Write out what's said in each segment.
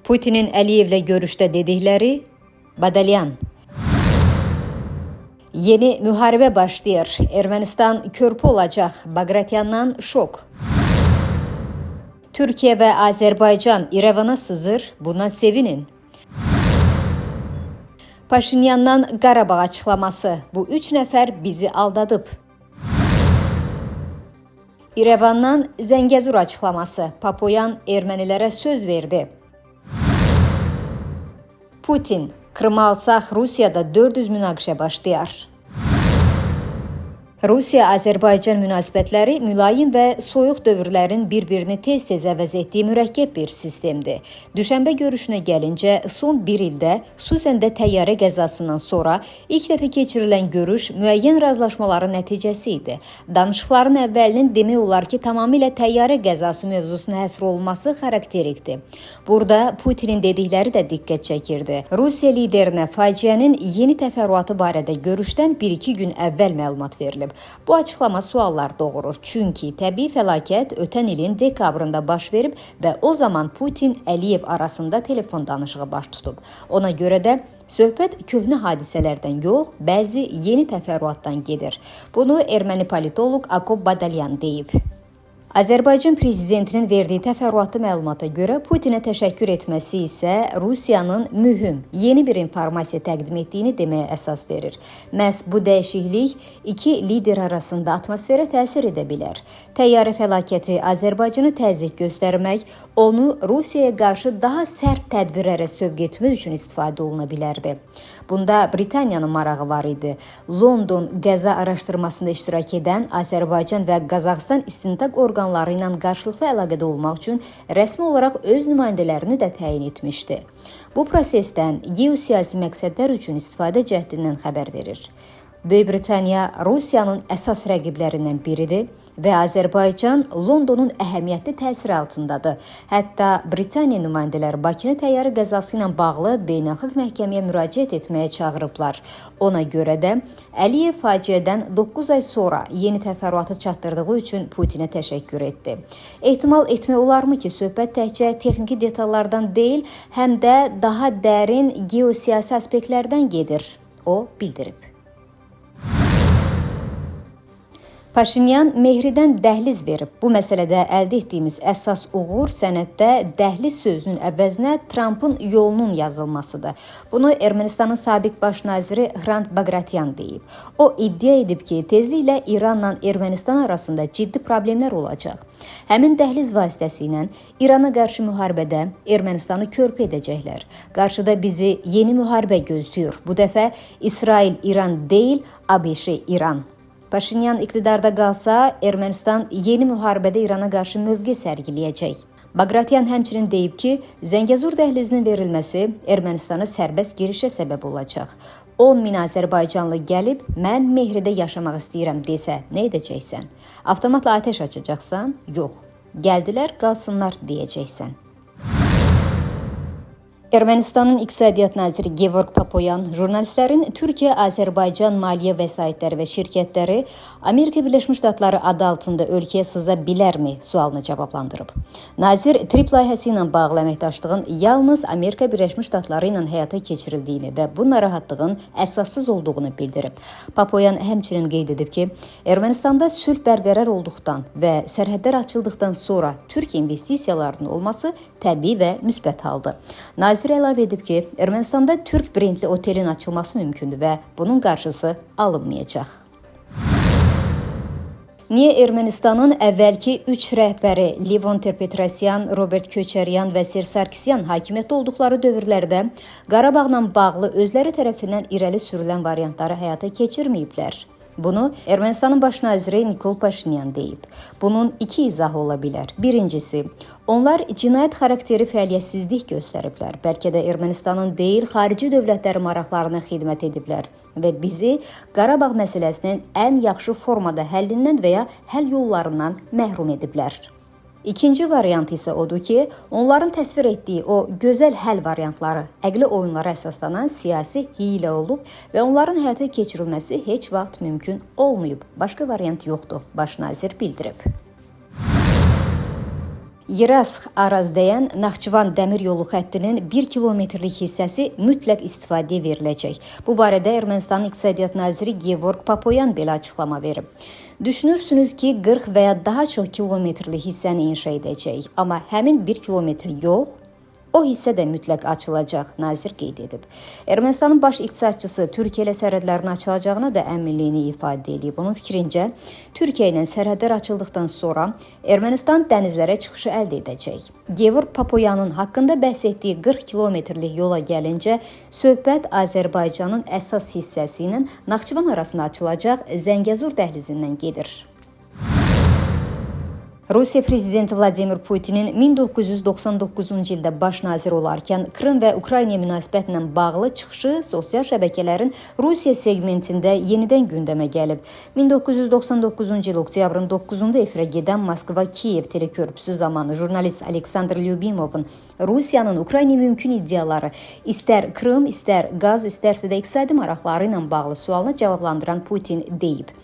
Putinin Əliyevlə görüşdə dedikləri Badalyan. Yeni müharibə başlayır. Ermənistan körpü olacaq. Bagratyandan şok. Türkiyə və Azərbaycan İrəvana sızır. Buna sevinin. Paşinyandan Qarabağ açıqlaması. Bu 3 nəfər bizi aldadıb. İrəvandan Zəngəzur açıqlaması. Papoyan ermənilərə söz verdi. Putin, Krımı alsaq Rusiyada 400 münaqişə başlayar. Rusiya-Azərbaycan münasibətləri mülayim və soyuq dövrlərin bir-birini tez-tez əvəz etdiyi mürəkkəb bir sistemdir. Düşənbə görüşünə gəlincə, son bir ildə, xüsusən də təyyarə qəzasından sonra ilk dəfə keçirilən görüş müəyyən razılaşmaların nəticəsi idi. Danışıqların əvvəlinin demək olar ki, tamamilə təyyarə qəzası mövzusuna həsr olunması xarakterikdir. Burada Putinin dedikləri də diqqət çəkirdi. Rusiya liderinə faciənin yeni təfərrüatı barədə görüşdən 1-2 gün əvvəl məlumat verilib. Bu açıqlama suallar doğurur. Çünki təbii fəlakət ötən ilin dekabrında baş verib və o zaman Putin Əliyev arasında telefon danışığı baş tutub. Ona görə də söhbət köhnə hadisələrdən yox, bəzi yeni təfərrüatdan gedir. Bunu erməni politoloq Akop Badalyan deyib. Azərbaycan prezidentinin verdiyi təfərrüatlı məlumata görə Putinə təşəkkür etməsi isə Rusiyanın mühüm, yeni bir informasiya təqdim etdiyini deməyə əsas verir. Məhz bu dəyişiklik iki lider arasında atmosferə təsir edə bilər. Təyyarə fəlakəti Azərbaycanı təzyiq göstərmək, onu Rusiyaya qarşı daha sərt tədbirlərə sövq etmək üçün istifadə oluna bilərdi. Bunda Britaniyanın marağı var idi. London qəza araşdırmasında iştirak edən Azərbaycan və Qazaxıstan istintaq orqanları ilə qarşılıqlı əlaqədə olmaq üçün rəsmi olaraq öz nümayəndələrini də təyin etmişdi. Bu prosesdən geosiyasi məqsədlər üçün istifadə cəhdindən xəbər verir. Böyük Britaniya Rusiyanın əsas rəqiblərindən biridir və Azərbaycan Londonun əhəmiyyətli təsiri altındadır. Hətta Britaniya nümayəndələri Bakını təyyarə qəzası ilə bağlı beynəlxalq məhkəməyə müraciət etməyə çağırıblar. Ona görə də Əliyev faciədən 9 ay sonra yeni təfərrüatı çatdırdığı üçün Putinə təşəkkür etdi. Ehtimal etmək olarmı ki, söhbət təkcə texniki detallardan deyil, həm də daha dərin geosiyasi aspektlərdən gedir, o bildirib. Paşinyan Mehridən dəhliz verib. Bu məsələdə əldə etdiyimiz əsas uğur sənəddə dəhliz sözünün əvəzinə Trumpın yolunun yazılmasıdır. Bunu Ermənistanın sabiq baş naziri Hrant Bagratyan deyib. O iddia edib ki, tezliklə İranla Ermənistan arasında ciddi problemlər olacaq. Həmin dəhliz vasitəsilə İrana qarşı müharibədə Ermənistanı körpü edəcəklər. Qarşıda bizi yeni müharibə gözləyir. Bu dəfə İsrail İran deyil, ABŞ İran. Paşinyan iqtidarda qalsa, Ermənistan yeni müharibədə İrana qarşı mövqe sərgiləyəcək. Bagratyan həmçinin deyib ki, Zəngəzur dəhlizinin verilməsi Ermənistana sərbəst girişə səbəb olacaq. 10 min Azərbaycanlı gəlib, mən Mehridə yaşamaq istəyirəm desə, nə edəcəksən? Avtomatla atəş açacaqsan? Yox. Gəldilər, qalsınlar deyəcəksən. Ermənistanın İqtisadiyyat naziri Gevorg Papoyan jurnalistlərin Türkiyə, Azərbaycan maliyyə vəsaitləri və şirkətləri Amerika Birləşmiş Ştatları adı altında ölkəyə sıza bilərmi sualını cavablandırıb. Nazir TRIP layihəsi ilə bağlı əməkdaşlığın yalnız Amerika Birləşmiş Ştatları ilə həyata keçirildiyini və bu narahatlığın əsassız olduğunu bildirib. Papoyan həmçinin qeyd edib ki, Ermənistanda sülh bərqərar olduqdan və sərhədlər açıldıqdan sonra Türk investisiyalarının olması təbii və müsbət haldır. Nazir əlavə edib ki, Ermənistanda Türk brendli otelin açılması mümkündür və bunun qarşısı alınmayacaq. Niyə Ermənistanın əvvəlki 3 rəhbəri Levon Ter-Petrosyan, Robert Köçəryan və Ser Sarkisyan hakimiyyətdə olduqları dövrlərdə Qarabağla bağlı özləri tərəfindən irəli sürülən variantları həyata keçirməyiblər? Bunu Ermənistanın baş naziri Nikol Paşinyan deyib. Bunun 2 izahı ola bilər. Birincisi, onlar cinayət xarakteri fəaliyyətsizlik göstəriblər. Bəlkə də Ermənistanın deyil, xarici dövlətləri maraqlarına xidmət ediblər və bizi Qarabağ məsələsinin ən yaxşı formada həllindən və ya həll yollarından məhrum ediblər. İkinci variant isə odur ki, onların təsvir etdiyi o gözəl həll variantları əqli oyunlara əsaslanan siyasi hiylə olub və onların həyata keçirilməsi heç vaxt mümkün olmayıb. Başqa variant yoxdur, baş nazir bildirib. Yeresk-Araz deyən Naxçıvan dəmir yolu xəttinin 1 kilometrlik hissəsi mütləq istifadəyə veriləcək. Bu barədə Ermənistanın İqtisadiyyat naziri Gevorg Papoyan belə açıqlama verib. Düşünürsünüz ki, 40 və ya daha çox kilometrlik hissəni inşa edəcək, amma həmin 1 kilometr yox, o hissə də mütləq açılacaq, nazir qeyd edib. Ermənistanın baş iqtisadçısı Türkiyə ilə sərhədlərin açılacağına da əminliyini ifadə edib. Onun fikrincə, Türkiyə ilə sərhədlər açıldıqdan sonra Ermənistan dənizlərə çıxışı əldə edəcək. Gevorg Papoyanın haqqında bəhs etdiyi 40 kilometrlik yola gəlincə, söhbət Azərbaycanın əsas hissəsi ilə Naxçıvan arasında açılacaq Zəngəzur dəhlizindən gedir. Rusiya prezidenti Vladimir Putinin 1999-cu ildə baş nazir olarkən Krım və Ukrayna münasibətlə bağlı çıxışı sosial şəbəkələrin Rusiya segmentində yenidən gündəmə gəlib. 1999-cu il oktyabrın 9-da efirə gedən Moskva-Kiyev telekörpüsü zamanı jurnalist Aleksandr Lyubimovun Rusiyanın Ukrayna mümkün iddiaları, istər Krım, istər qaz, istərsə də iqtisadi maraqları ilə bağlı sualına cavablandıran Putin deyib.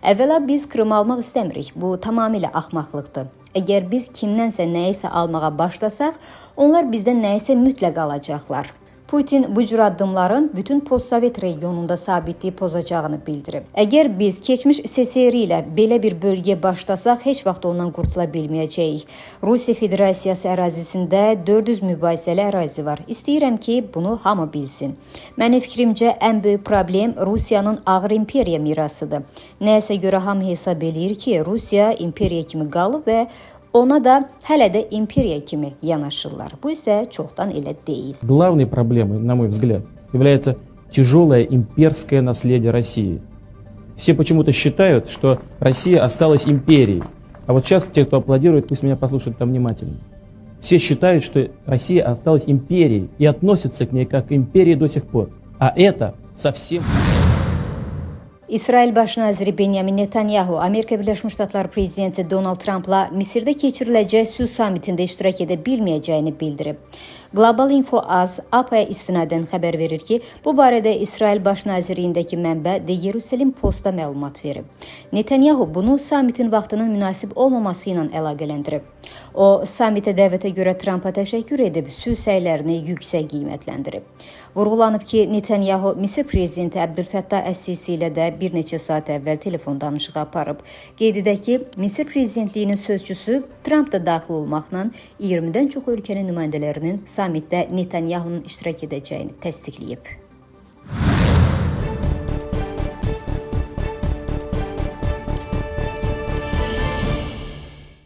Əvvəla biz Krım almaq istəmirik. Bu tamamilə axmaqlıqdır. Əgər biz kimdənsə nəyisə almağa başlasaq, onlar bizdən nəyisə mütləq alacaqlar. Putin bu cür addımların bütün postsovet regionunda sabitliyi pozacağını bildirib. Əgər biz keçmiş SSR ilə belə bir bölgəyə başlasaq, heç vaxt ondan qurtula bilməyəcəyik. Rusiya Federasiyası ərazisində 400 mübahisəli ərazi var. İstəyirəm ki, bunu hamı bilsin. Mənim fikrimcə, ən böyük problem Rusiyanın ağır imperiya mirasıdır. Nəyəsə görə hamı hesab eləyir ki, Rusiya imperiya kimi qalıb və ona da hələ də imperiya kimi yanaşırlar. Bu isə çoxdan elə deyil. Главной проблемой, на мой взгляд, является тяжелое имперское наследие России. Все почему-то считают, что Россия осталась империей. А вот сейчас те, кто аплодирует, пусть меня послушают там внимательно. Все считают, что Россия осталась империей и относятся к ней как к империи до сих пор. А это совсем... İsrail Baş naziri Benyamin Netanyahu, Amerika Birləşmiş Ştatları prezidenti Donald Trumpla Misirdə keçiriləcək sülh samitində iştirak edə bilməyəcəyini bildirib. Global Info Az, APA-ya istinadən xəbər verir ki, bu barədə İsrail Baş nazirliyindəki mənbə The Jerusalem Post-a məlumat verib. Netanyahu bunu samitin vaxtının münasib olmaması ilə əlaqələndirib. O, samitə dəvətə görə Trumpa təşəkkür edib, sülh səylərini yüksək qiymətləndirib. Vurğulanıb ki, Netanyahu Misir prezidenti Əbdülfəttah Əs-Sisi ilə də bir neçə saat əvvəl telefon danışığı aparıb. Qeyd edək ki, Misir prezidentliyinin sözçüsü Trump da daxil olmaqla 20-dən çox ölkənin nümayəndələrinin samitdə Netanyahunun iştirak edəcəyini təsdiqləyib.